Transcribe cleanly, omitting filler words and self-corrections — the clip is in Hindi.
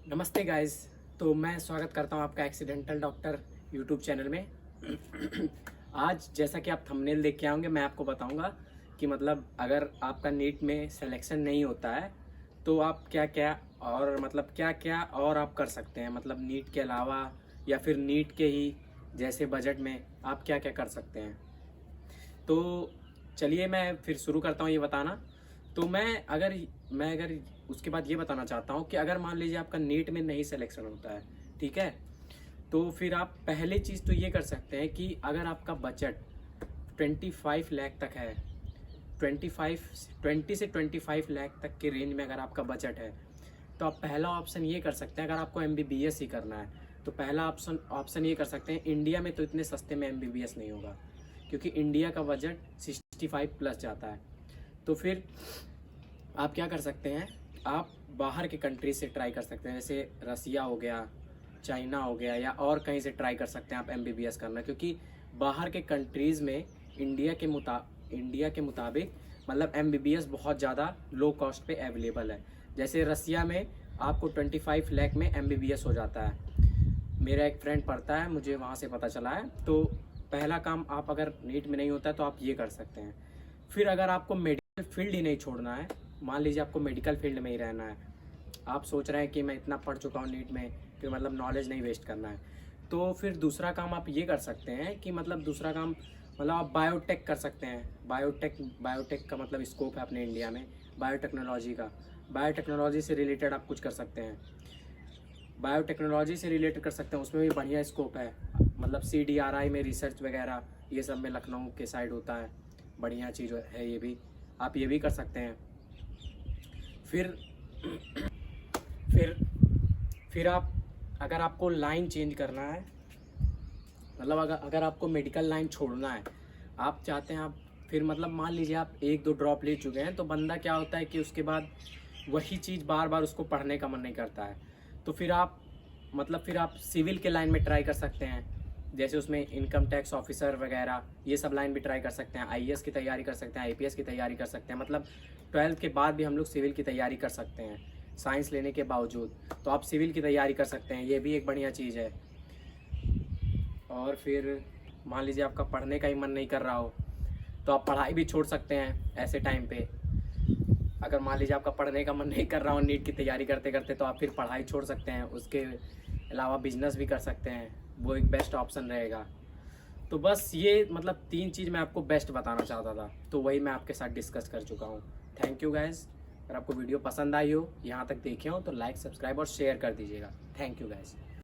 नमस्ते गाइस। तो मैं स्वागत करता हूं आपका एक्सीडेंटल डॉक्टर यूट्यूब चैनल में। आज जैसा कि आप थंबनेल देख के आओगे, मैं आपको बताऊंगा कि मतलब अगर आपका नीट में सिलेक्शन नहीं होता है तो आप क्या क्या और मतलब क्या क्या और आप कर सकते हैं, मतलब नीट के अलावा या फिर नीट के ही जैसे बजट में आप क्या क्या कर सकते हैं। तो चलिए मैं फिर शुरू करता हूँ ये बताना। तो मैं अगर उसके बाद ये बताना चाहता हूँ कि अगर मान लीजिए आपका नीट में नहीं सिलेक्शन होता है, ठीक है, तो फिर आप पहले चीज़ तो ये कर सकते हैं कि अगर आपका बजट 25 लाख तक है, 20 से 25 लाख तक के रेंज में अगर आपका बजट है, तो आप पहला ऑप्शन ये कर सकते हैं। अगर आपको एमबीबीएस ही करना है तो पहला ऑप्शन ऑप्शन ये कर सकते हैं। इंडिया में तो इतने सस्ते में एमबीबीएस नहीं होगा, क्योंकि इंडिया का बजट 65 प्लस जाता है। तो फिर आप क्या कर सकते हैं, आप बाहर के कंट्री से ट्राई कर सकते हैं, जैसे रसिया हो गया, चाइना हो गया, या और कहीं से ट्राई कर सकते हैं आप एमबीबीएस करना। क्योंकि बाहर के कंट्रीज़ में इंडिया के मुताबिक मतलब एमबीबीएस बहुत ज़्यादा लो कॉस्ट पे अवेलेबल है। जैसे रसिया में आपको 25 लाख में एमबीबीएस हो जाता है। मेरा एक फ्रेंड पढ़ता है, मुझे वहाँ से पता चला है। तो पहला काम आप अगर नीट में नहीं होता है तो आप ये कर सकते हैं। फिर अगर आपको मेडिकल फील्ड ही नहीं छोड़ना है, मान लीजिए आपको मेडिकल फील्ड में ही रहना है, आप सोच रहे हैं कि मैं इतना पढ़ चुका हूँ नीट में, फिर मतलब नॉलेज नहीं वेस्ट करना है, तो फिर दूसरा काम आप ये कर सकते हैं कि मतलब दूसरा काम मतलब आप बायोटेक कर सकते हैं। बायोटेक का मतलब स्कोप है अपने इंडिया में, बायोटेक्नोलॉजी का। बायोटेक्नोलॉजी से रिलेटेड आप कुछ कर सकते हैं, बायोटेक्नोलॉजी से रिलेटेड कर सकते हैं, उसमें भी बढ़िया स्कोप है। मतलब CDRI में रिसर्च वगैरह ये सब में लखनऊ के साइड होता है, बढ़िया चीज़ है ये भी, आप ये भी कर सकते हैं। फिर फिर फिर आप अगर आपको लाइन चेंज करना है, मतलब अगर आपको मेडिकल लाइन छोड़ना है, आप चाहते हैं आप फिर मतलब मान लीजिए आप एक दो ड्रॉप ले चुके हैं, तो बंदा क्या होता है कि उसके बाद वही चीज़ बार बार उसको पढ़ने का मन नहीं करता है। तो फिर आप सिविल के लाइन में ट्राई कर सकते हैं। जैसे उसमें इनकम टैक्स ऑफिसर वगैरह ये सब लाइन भी ट्राई कर सकते हैं, आईएएस की तैयारी कर सकते हैं, आईपीएस की तैयारी कर सकते हैं। मतलब 12th के बाद भी हम लोग सिविल की तैयारी कर सकते हैं, साइंस लेने के बावजूद। तो आप सिविल की तैयारी कर सकते हैं, ये भी एक बढ़िया चीज़ है। और फिर मान लीजिए आपका पढ़ने का ही मन नहीं कर रहा हो, तो आप पढ़ाई भी छोड़ सकते हैं ऐसे टाइम पे। अगर मान लीजिए आपका पढ़ने का मन नहीं कर रहा हो नीट की तैयारी करते करते, तो आप फिर पढ़ाई छोड़ सकते हैं, उसके अलावा बिजनेस भी कर सकते हैं, वो एक बेस्ट ऑप्शन रहेगा। तो बस ये मतलब 3 चीज़ मैं आपको बेस्ट बताना चाहता था, तो वही मैं आपके साथ डिस्कस कर चुका हूँ। Thank you guys. अगर आपको वीडियो पसंद आई हो, यहाँ तक देखे हो, तो लाइक, सब्सक्राइब और शेयर कर दीजिएगा। Thank you guys.